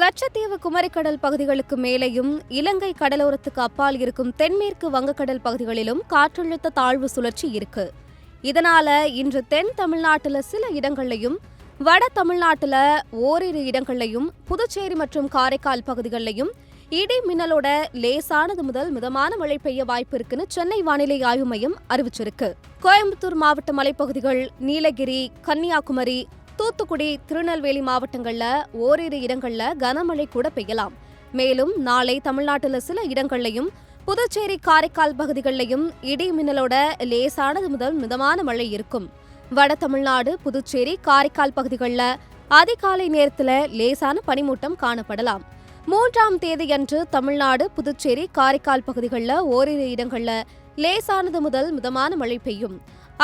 லட்சத்தீவு குமரிக்கடல் பகுதிகளுக்கு மேலேயும் இலங்கை கடலோரத்துக்கு அப்பால் இருக்கும் தென்மேற்கு வங்கக்கடல் பகுதிகளிலும் காற்றழுத்த தாழ்வு சுழற்சி இருக்கு. இதனால இன்று தென் தமிழ்நாட்டுல சில இடங்கள்லையும், வட தமிழ்நாட்டுல ஓரிரு இடங்கள்லையும், புதுச்சேரி மற்றும் காரைக்கால் பகுதிகளிலையும் இடி மின்னலோட லேசானது முதல் மிதமான மழை பெய்ய வாய்ப்பு இருக்குன்னு சென்னை வானிலை ஆய்வு மையம் அறிவிச்சிருக்கு. கோயம்புத்தூர் மாவட்ட மலைப்பகுதிகள், நீலகிரி, கன்னியாகுமரி, தூத்துக்குடி, திருநெல்வேலி மாவட்டங்கள்ல ஓரிரு இடங்கள்ல கனமழை கூட பெய்யலாம். மேலும் நாளை தமிழ்நாட்டுல சில இடங்கள்லையும், புதுச்சேரி, காரைக்கால் பகுதிகளிலையும் இடி மின்னலோட லேசானது முதல் மிதமான மழை இருக்கும். வட தமிழ்நாடு, புதுச்சேரி, காரைக்கால் பகுதிகளில் அதிகாலை நேரத்துல லேசான பனிமூட்டம் காணப்படலாம். 3ஆம் தேதியன்று தமிழ்நாடு, புதுச்சேரி, காரைக்கால் பகுதிகளில் ஓரிரு இடங்கள்ல லேசானது முதல் மிதமான மழை பெய்யும்.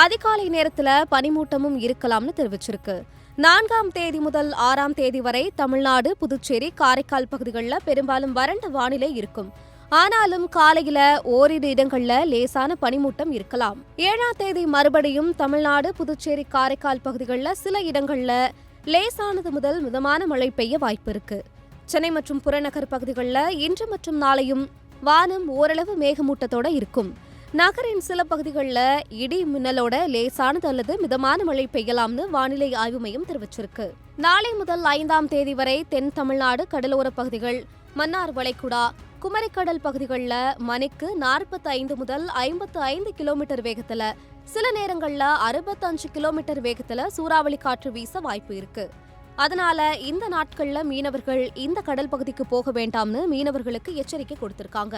அதிகாலை நேரத்துல பனிமூட்டமும் இருக்கலாம்னு தெரிவிச்சிருக்கு. 4ஆம் தேதி முதல் 6ஆம் தேதி வரை தமிழ்நாடு, புதுச்சேரி, காரைக்கால் பகுதிகளில் பெரும்பாலும் வறண்ட வானிலை இருக்கும். ஆனாலும் காலையில ஓரிரு இடங்கள்ல லேசான பனிமூட்டம் இருக்கலாம். 7ஆம் தேதி மறுபடியும் தமிழ்நாடு, புதுச்சேரி, காரைக்கால் பகுதிகளில் சில இடங்கள்ல லேசானது முதல் மிதமான மழை பெய்ய வாய்ப்பு இருக்கு. சென்னை மற்றும் புறநகர் பகுதிகளில் இன்று மற்றும் நாளையும் வானம் ஓரளவு மேகமூட்டத்தோட இருக்கும். நகரின் சில பகுதிகளில் இடி மின்னலோட லேசானது அல்லது மிதமான மழை பெய்யலாம்னு வானிலை ஆய்வு மையம் தெரிவிச்சிருக்கு. நாளை முதல் 5ஆம் தேதி வரை தென் தமிழ்நாடு கடலோர பகுதிகள், மன்னார் வளைகுடா, குமரிக்கடல் பகுதிகளில் மணிக்கு 45 முதல் 55 கிலோமீட்டர் வேகத்துல, சில நேரங்கள்ல 65 கிலோமீட்டர் வேகத்துல சூறாவளி காற்று வீச வாய்ப்பு இருக்கு. அதனால இந்த நாட்கள்ல மீனவர்கள் இந்த கடல் பகுதிக்கு போக வேண்டாம்னு மீனவர்களுக்கு எச்சரிக்கை கொடுத்திருக்காங்க.